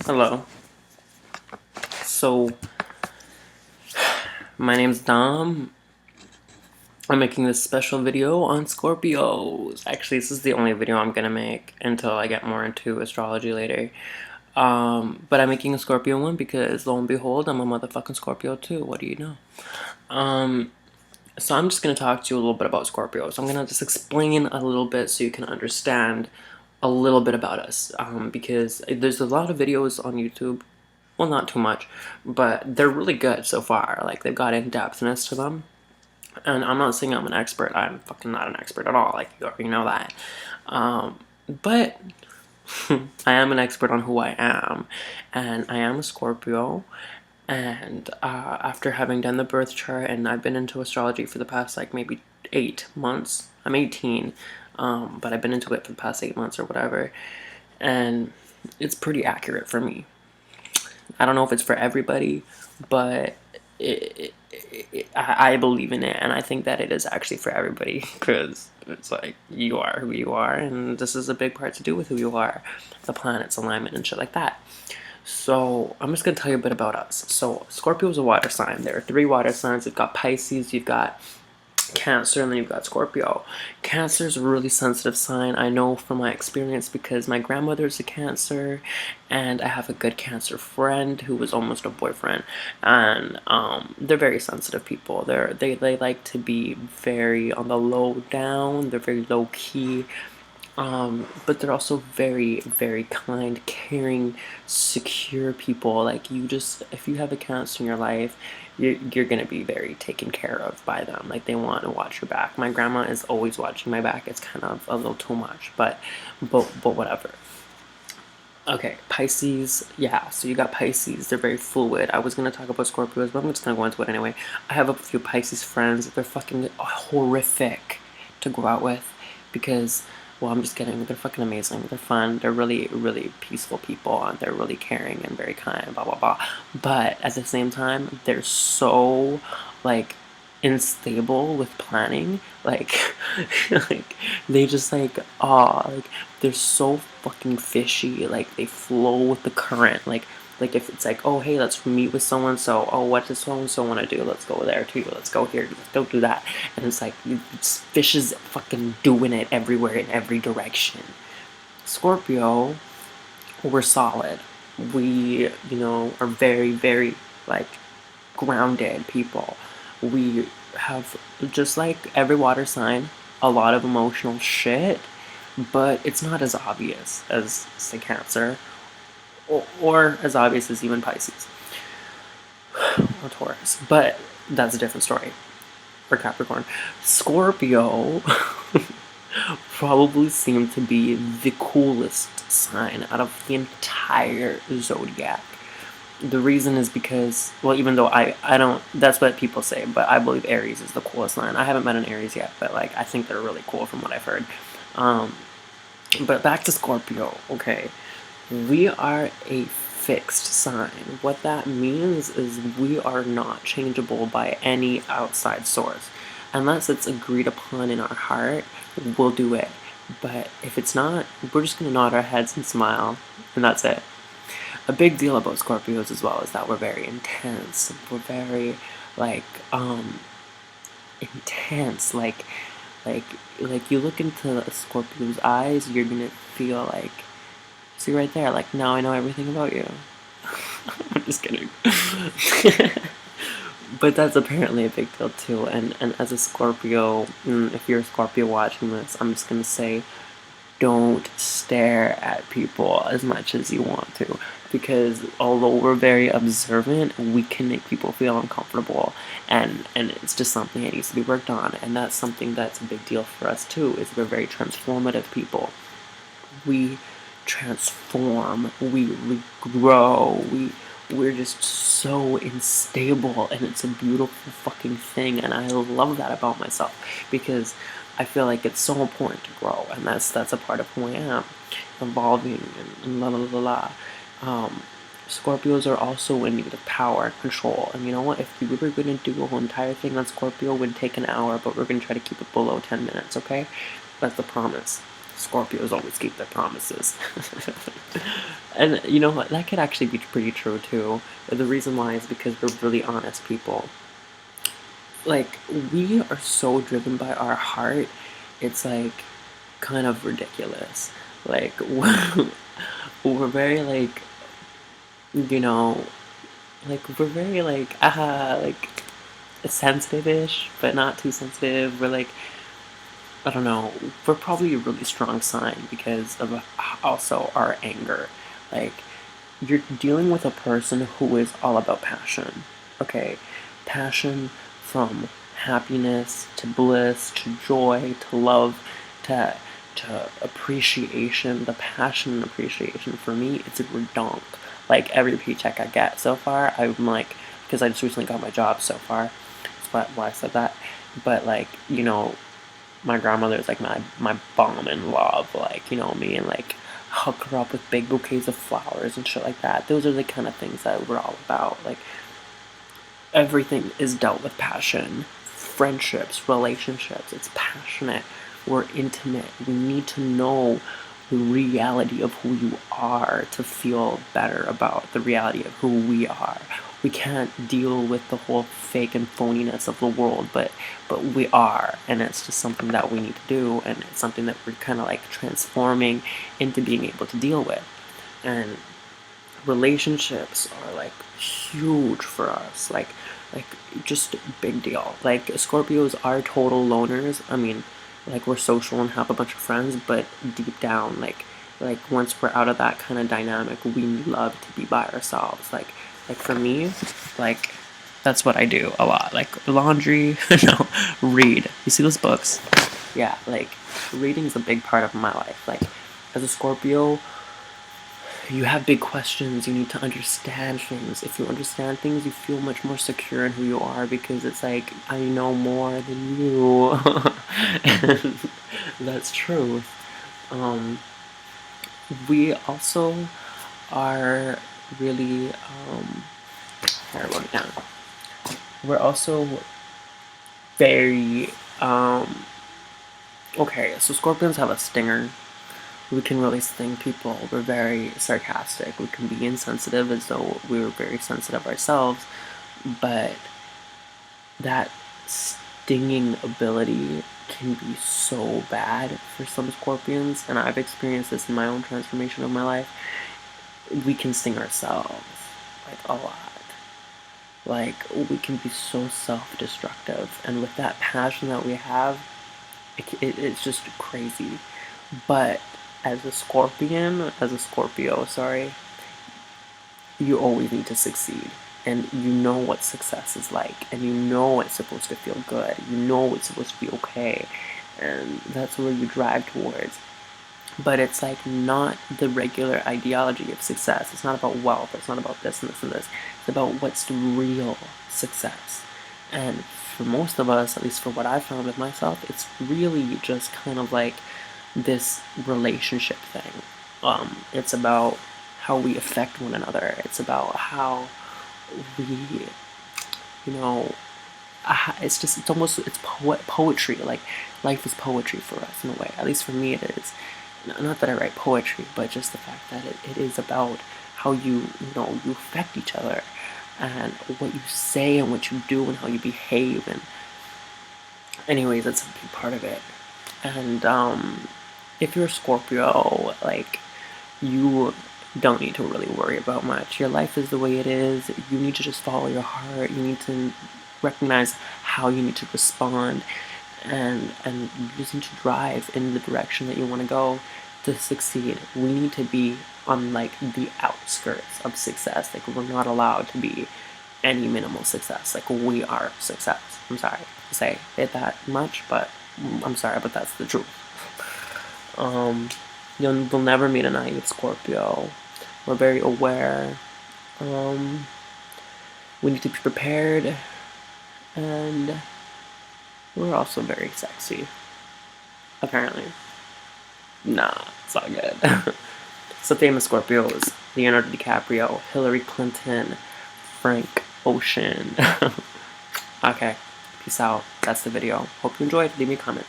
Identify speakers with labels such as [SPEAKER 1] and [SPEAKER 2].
[SPEAKER 1] Hello. So, my name's Dom. I'm making this special video on Scorpios. Actually, this is the only video I'm gonna make until I get more into astrology later. But I'm making a Scorpio one because lo and behold, I'm a motherfucking Scorpio too. What do you know? So I'm just gonna talk to you a little bit about Scorpios. I'm gonna just explain a little bit so you can understand a little bit about us. Because there's a lot of videos on YouTube. Well, not too much, but they're really good so far. Like, they've got in-depthness to them. And I'm not saying I'm an expert. I'm fucking not an expert at all. Like, you already know that. But I am an expert on who I am. And I am a Scorpio. And after having done the birth chart, and I've been into astrology for the past, like, maybe 8 months. I'm 18. But I've been into it for the past 8 months or whatever. And it's pretty accurate for me. I don't know if it's for everybody, but I believe in it, and I think that it is actually for everybody, because it's like, you are who you are, and this is a big part to do with who you are, the planet's alignment and shit like that. So I'm just going to tell you a bit about us. So Scorpio is a water sign. There are 3 water signs. You've got Pisces, you've got Cancer, and then you've got Scorpio. Cancer is a really sensitive sign. I know from my experience because my grandmother's a Cancer, and I have a good Cancer friend who was almost a boyfriend, and they're very sensitive people. They like to be very on the low down. They're very low key. But they're also very, very kind, caring, secure people. Like, if you have a Cancer in your life, you're gonna be very taken care of by them. Like, they want to watch your back. My grandma is always watching my back. It's kind of a little too much, but whatever. Okay, Pisces, yeah, so you got Pisces. They're very fluid. I was gonna talk about Scorpios, but I'm just gonna go into it anyway. I have a few Pisces friends. They're fucking horrific to go out with because, well, I'm just kidding. They're fucking amazing. They're fun. They're really, really peaceful people, and they're really caring and very kind, blah, blah, blah. But at the same time, they're so, like, unstable with planning. Like, like, they just, like, like, they're so fucking fishy. Like, they flow with the current. Like if it's like, oh, hey, let's meet with so-and-so. Oh, what does so-and-so want to do? Let's go there too. Let's go here. Let's go do that. And it's like, it's fishes fucking doing it everywhere in every direction. Scorpio, we're solid. We, are very, very, like, grounded people. We have, just like every water sign, a lot of emotional shit, but it's not as obvious as, say, Cancer, or as obvious as even Pisces or Taurus, but that's a different story. Or Capricorn. Scorpio probably seemed to be the coolest sign out of the entire zodiac. The reason is because, well, even though I don't, that's what people say, but I believe Aries is the coolest sign. I haven't met an Aries yet, but, like, I think they're really cool from what I've heard. But back to Scorpio, okay. We are a fixed sign. What that means is we are not changeable by any outside source. Unless it's agreed upon in our heart, we'll do it. But if it's not, we're just gonna nod our heads and smile, and that's it. A big deal about Scorpios as well is that we're very intense. We're very, like, intense. Like you look into a Scorpio's eyes, you're gonna feel like, see right there, like, now I know everything about you. I'm just kidding. But that's apparently a big deal too, and as a Scorpio, if you're a Scorpio watching this, I'm just gonna say, don't stare at people as much as you want to, because although we're very observant, we can make people feel uncomfortable, and it's just something that needs to be worked on, and that's something that's a big deal for us too, is we're very transformative people. We transform, we grow, we're just so unstable, and it's a beautiful fucking thing, and I love that about myself, because I feel like it's so important to grow, and that's a part of who I am, evolving, and la la la la. Scorpios are also in need of power and control, and you know what, if we were going to do a whole entire thing on Scorpio, it would take an hour, but we're going to try to keep it below 10 minutes, okay? That's the promise. Scorpios always keep their promises. And you know what? That could actually be pretty true too. But the reason why is because we're really honest people. Like, we are so driven by our heart, it's like kind of ridiculous. Like, we're very like, you know, like we're very like sensitive-ish, but not too sensitive. We're like, I don't know, we're probably a really strong sign because of also our anger. Like, you're dealing with a person who is all about passion. Okay, passion from happiness to bliss to joy to love to appreciation. The passion and appreciation for me, it's a redonk. Like, every paycheck I get so far, I'm like, because I just recently got my job so far. That's why I said that. But like, my grandmother is like my bomb in love, like, me, and like hook her up with big bouquets of flowers and shit like that. Those are the kind of things that we're all about. Like, everything is dealt with passion. Friendships, relationships, it's passionate. We're intimate. We need to know the reality of who you are to feel better about the reality of who we are. We can't deal with the whole fake and phoniness of the world, but we are, and it's just something that we need to do, and it's something that we're kind of like transforming into being able to deal with. And relationships are like huge for us, like just big deal. Like, Scorpios are total loners. I mean, like, we're social and have a bunch of friends, but deep down, like once we're out of that kind of dynamic, we love to be by ourselves. Like for me, like, that's what I do a lot. Like, laundry, no, read. You see those books? Yeah, like, reading is a big part of my life. Like, as a Scorpio, you have big questions. You need to understand things. If you understand things, you feel much more secure in who you are, because it's like, I know more than you. And that's true. Um, we also are really, here, I wrote it down. We're also very, okay, so Scorpions have a stinger. We can really sting people. We're very sarcastic. We can be insensitive as though we were very sensitive ourselves, but that stinging ability can be so bad for some Scorpions, and I've experienced this in my own transformation of my life. We can sting ourselves, like, a lot. Like, we can be so self-destructive, and with that passion that we have, it's just crazy. But as a Scorpio, sorry, you always need to succeed. And you know what success is like, and you know it's supposed to feel good. You know it's supposed to be okay, and that's where you drive towards. But it's like not the regular ideology of success. It's not about wealth. It's not about this and this and this. It's about what's the real success. And for most of us, at least for what I've found with myself, it's really just kind of like this relationship thing. It's about how we affect one another. It's about how we, you know, it's almost, it's poetry. Like, life is poetry for us in a way. At least for me, it is. Not that I write poetry, but just the fact that it is about how you affect each other, and what you say and what you do and how you behave. And anyways, that's a big part of it. And if you're a Scorpio, like, you don't need to really worry about much. Your life is the way it is. You need to just follow your heart. You need to recognize how you need to respond, and you just need to drive in the direction that you want to go to succeed. We need to be on, like, the outskirts of success. Like, we're not allowed to be any minimal success. Like, we are success. I'm sorry to say it that much, but I'm sorry, but that's the truth. You'll never meet a naive Scorpio. We're very aware. We need to be prepared, and we're also very sexy. Apparently. Nah, it's all good. So, famous Scorpios: Leonardo DiCaprio, Hillary Clinton, Frank Ocean. Okay, peace out. That's the video. Hope you enjoyed. Leave me a comment.